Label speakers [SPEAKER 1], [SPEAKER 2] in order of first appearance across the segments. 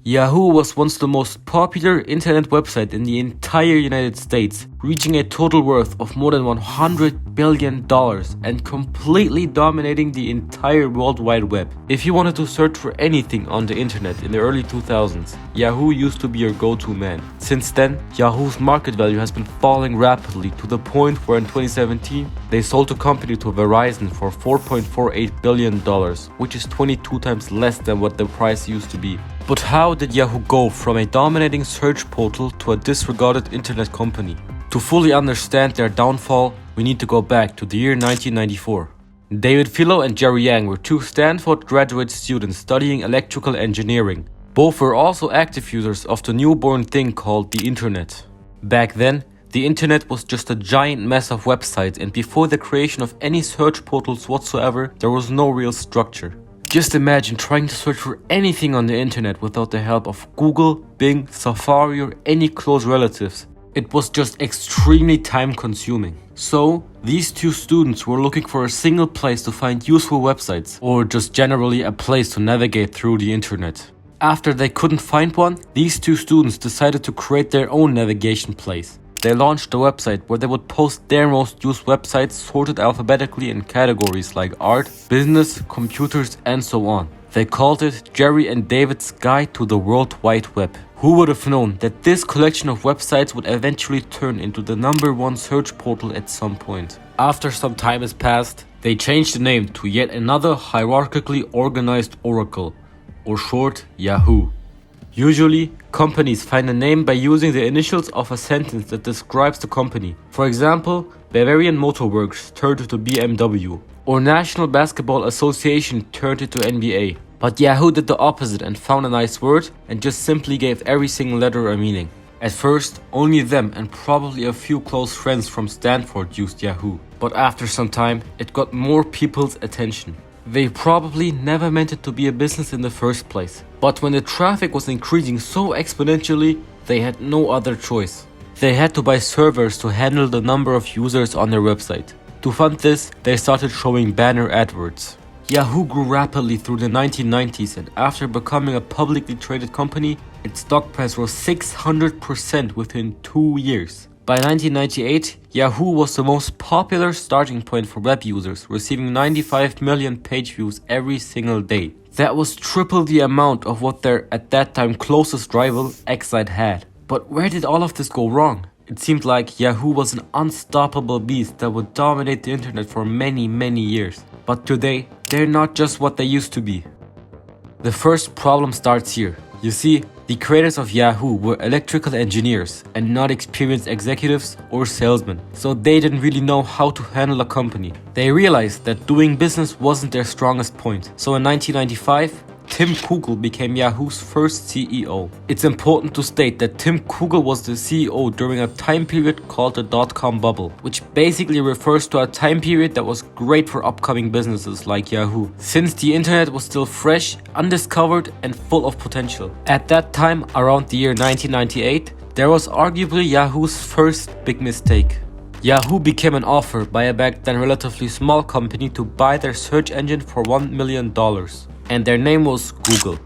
[SPEAKER 1] Yahoo was once the most popular internet website in the entire United States, reaching a total worth of more than $100 billion and completely dominating the entire World Wide Web. If you wanted to search for anything on the internet in the early 2000s, Yahoo used to be your go-to man. Since then, Yahoo's market value has been falling rapidly to the point where in 2017, they sold the company to Verizon for $4.48 billion, which is 22 times less than what the price used to be. But how did Yahoo go from a dominating search portal to a disregarded internet company? To fully understand their downfall, we need to go back to the year 1994. David Philo and Jerry Yang were two Stanford graduate students studying electrical engineering. Both were also active users of the newborn thing called the internet. Back then, the internet was just a giant mess of websites, and before the creation of any search portals whatsoever, there was no real structure. Just imagine trying to search for anything on the internet without the help of Google, Bing, Safari, or any close relatives. It was just extremely time consuming. So, these two students were looking for a single place to find useful websites, or just generally a place to navigate through the internet. After they couldn't find one, these two students decided to create their own navigation place. They launched a website where they would post their most used websites sorted alphabetically in categories like art, business, computers, and so on. They called it Jerry and David's Guide to the World Wide Web. Who would have known that this collection of websites would eventually turn into the #1 search portal at some point? After some time has passed, they changed the name to yet another hierarchically organized oracle, or short, Yahoo. Usually, companies find a name by using the initials of a sentence that describes the company. For example, Bavarian Motor Works turned into BMW, or National Basketball Association turned into NBA. But Yahoo did the opposite and found a nice word and just simply gave every single letter a meaning. At first, only them and probably a few close friends from Stanford used Yahoo. But after some time, it got more people's attention. They probably never meant it to be a business in the first place. But when the traffic was increasing so exponentially, they had no other choice. They had to buy servers to handle the number of users on their website. To fund this, they started showing banner adverts. Yahoo grew rapidly through the 1990s, and after becoming a publicly traded company, its stock price rose 600% within 2 years. By 1998, Yahoo was the most popular starting point for web users, receiving 95 million page views every single day. That was triple the amount of what their at that time closest rival, Excite, had. But where did all of this go wrong? It seemed like Yahoo was an unstoppable beast that would dominate the internet for many years. But today, they're not just what they used to be. The first problem starts here. You see, the creators of Yahoo were electrical engineers and not experienced executives or salesmen, so they didn't really know how to handle a company. They realized that doing business wasn't their strongest point, so in 1995, Tim Kugel became Yahoo's first CEO. It's important to state that Tim Kugel was the CEO during a time period called the dot-com bubble, which basically refers to a time period that was great for upcoming businesses like Yahoo, since the internet was still fresh, undiscovered, and full of potential. At that time, around the year 1998, there was arguably Yahoo's first big mistake. Yahoo became an offer by a back then relatively small company to buy their search engine for $1 million. And their name was Google.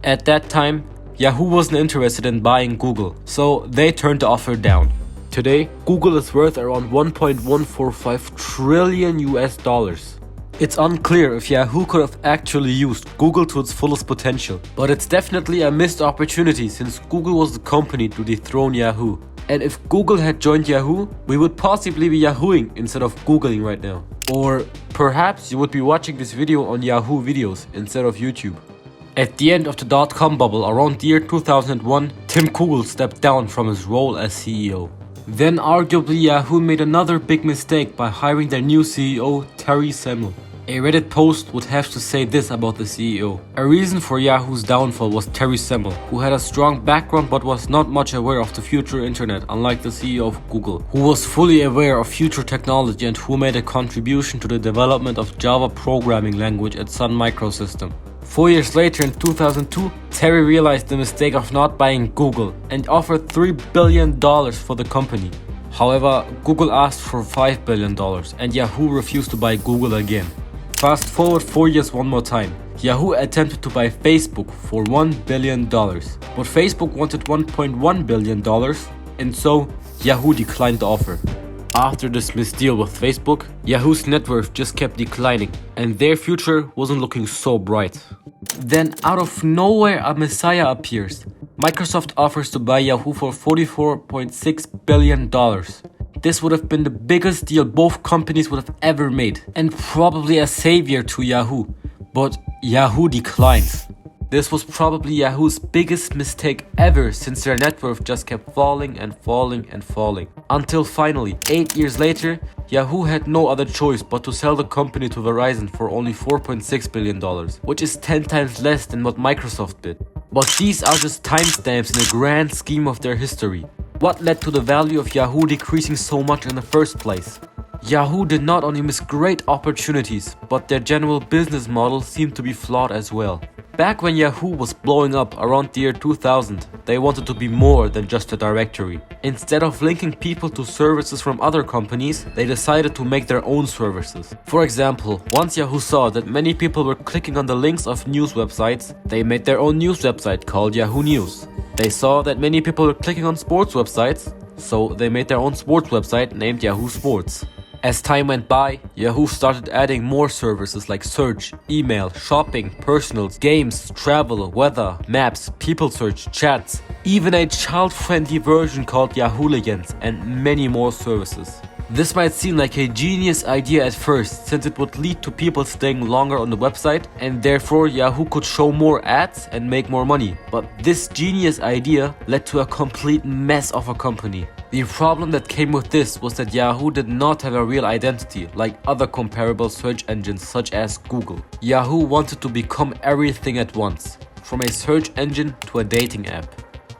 [SPEAKER 1] At that time, Yahoo wasn't interested in buying Google, so they turned the offer down. Today, Google is worth around 1.145 trillion US dollars. It's unclear if Yahoo could have actually used Google to its fullest potential, but it's definitely a missed opportunity since Google was the company to dethrone Yahoo. And if Google had joined Yahoo, we would possibly be Yahooing instead of Googling right now. Or perhaps you would be watching this video on Yahoo videos instead of YouTube. At the end of the dot-com bubble around the year 2001, Tim Kugel stepped down from his role as CEO. Then arguably Yahoo made another big mistake by hiring their new CEO, Terry Semel. A Reddit post would have to say this about the CEO. A reason for Yahoo's downfall was Terry Semel, who had a strong background but was not much aware of the future internet, unlike the CEO of Google, who was fully aware of future technology and who made a contribution to the development of Java programming language at Sun Microsystem. 4 years later, in 2002, Terry realized the mistake of not buying Google and offered $3 billion for the company. However, Google asked for $5 billion and Yahoo refused to buy Google again. Fast forward 4 years one more time. Yahoo attempted to buy Facebook for $1 billion, but Facebook wanted $1.1 billion, and so Yahoo declined the offer. After this misdeal with Facebook, Yahoo's net worth just kept declining, and their future wasn't looking so bright. Then out of nowhere a messiah appears. Microsoft offers to buy Yahoo for $44.6 billion. This would have been the biggest deal both companies would have ever made, and probably a savior to Yahoo. But Yahoo declined. This was probably Yahoo's biggest mistake ever, since their net worth just kept falling and falling and falling. Until finally, 8 years later, Yahoo had no other choice but to sell the company to Verizon for only $4.6 billion, which is 10 times less than what Microsoft bid. But these are just timestamps in the grand scheme of their history. What led to the value of Yahoo decreasing so much in the first place? Yahoo did not only miss great opportunities, but their general business model seemed to be flawed as well. Back when Yahoo was blowing up around the year 2000, they wanted to be more than just a directory. Instead of linking people to services from other companies, they decided to make their own services. For example, once Yahoo saw that many people were clicking on the links of news websites, they made their own news website called Yahoo News. They saw that many people were clicking on sports websites, so they made their own sports website named Yahoo Sports. As time went by, Yahoo started adding more services like search, email, shopping, personals, games, travel, weather, maps, people search, chats, even a child-friendly version called Yahoo Legends, and many more services. This might seem like a genius idea at first, since it would lead to people staying longer on the website, and therefore Yahoo could show more ads and make more money. But this genius idea led to a complete mess of a company. The problem that came with this was that Yahoo did not have a real identity like other comparable search engines such as Google. Yahoo wanted to become everything at once, from a search engine to a dating app.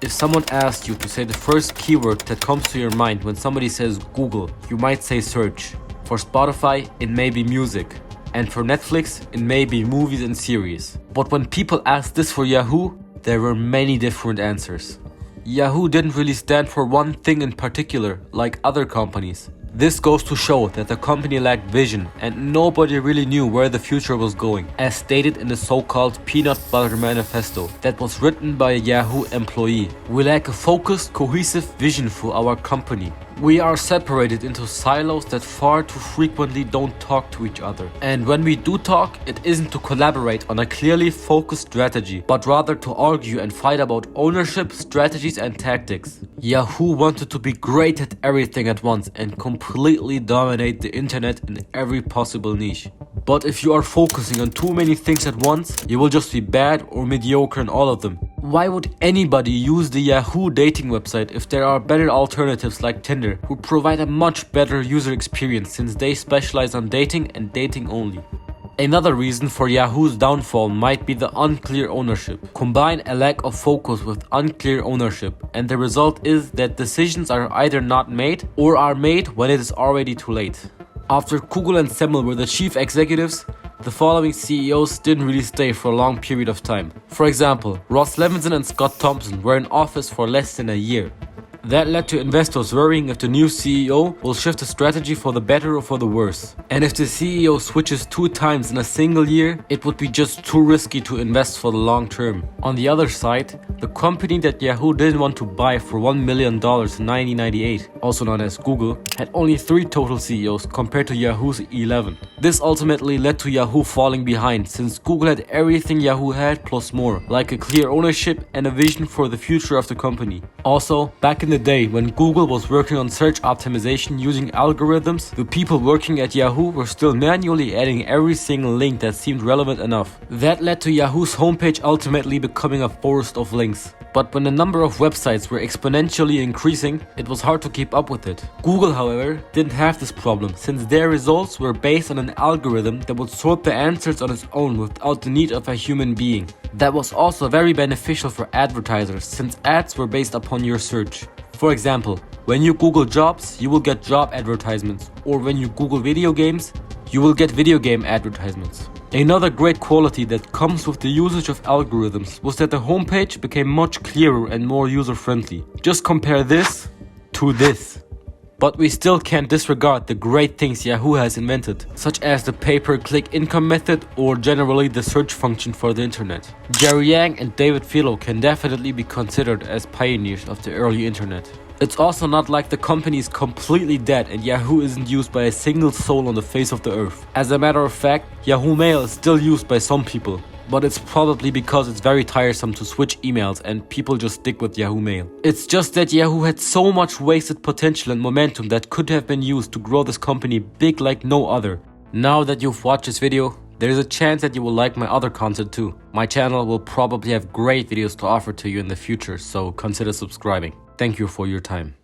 [SPEAKER 1] If someone asked you to say the first keyword that comes to your mind when somebody says Google, you might say search. For Spotify, it may be music. And for Netflix, it may be movies and series. But when people asked this for Yahoo, there were many different answers. Yahoo didn't really stand for one thing in particular, like other companies. This goes to show that the company lacked vision and nobody really knew where the future was going, as stated in the so-called Peanut Butter Manifesto that was written by a Yahoo employee. We lack a focused, cohesive vision for our company. We are separated into silos that far too frequently don't talk to each other. And when we do talk, it isn't to collaborate on a clearly focused strategy, but rather to argue and fight about ownership, strategies and tactics. Yahoo wanted to be great at everything at once and completely dominate the internet in every possible niche. But if you are focusing on too many things at once, you will just be bad or mediocre in all of them. Why would anybody use the Yahoo dating website if there are better alternatives like Tinder, who provide a much better user experience since they specialize on dating and dating only? Another reason for Yahoo's downfall might be the unclear ownership. Combine a lack of focus with unclear ownership, and the result is that decisions are either not made or are made when it is already too late. After Kugel and Semmel were the chief executives, the following CEOs didn't really stay for a long period of time. For example, Ross Levinson and Scott Thompson were in office for less than a year. That led to investors worrying if the new CEO will shift the strategy for the better or for the worse. And if the CEO switches 2 times in a single year, it would be just too risky to invest for the long term. On the other side, the company that Yahoo didn't want to buy for $1 million in 1998, also known as Google, had only 3 total CEOs compared to Yahoo's 11. This ultimately led to Yahoo falling behind, since Google had everything Yahoo had plus more, like a clear ownership and a vision for the future of the company. Also, back in the day when Google was working on search optimization using algorithms, the people working at Yahoo were still manually adding every single link that seemed relevant enough. That led to Yahoo's homepage ultimately becoming a forest of links. But when the number of websites were exponentially increasing, it was hard to keep up with it. Google, however, didn't have this problem, since their results were based on an algorithm that would sort the answers on its own without the need of a human being. That was also very beneficial for advertisers, since ads were based upon your search. For example, when you Google jobs, you will get job advertisements, or when you Google video games, you will get video game advertisements. Another great quality that comes with the usage of algorithms was that the homepage became much clearer and more user-friendly. Just compare this to this. But we still can't disregard the great things Yahoo has invented, such as the pay-per-click income method or generally the search function for the internet. Jerry Yang and David Filo can definitely be considered as pioneers of the early internet. It's also not like the company is completely dead and Yahoo isn't used by a single soul on the face of the earth. As a matter of fact, Yahoo Mail is still used by some people. But it's probably because it's very tiresome to switch emails and people just stick with Yahoo Mail. It's just that Yahoo had so much wasted potential and momentum that could have been used to grow this company big like no other. Now that you've watched this video, there is a chance that you will like my other content too. My channel will probably have great videos to offer to you in the future, so consider subscribing. Thank you for your time.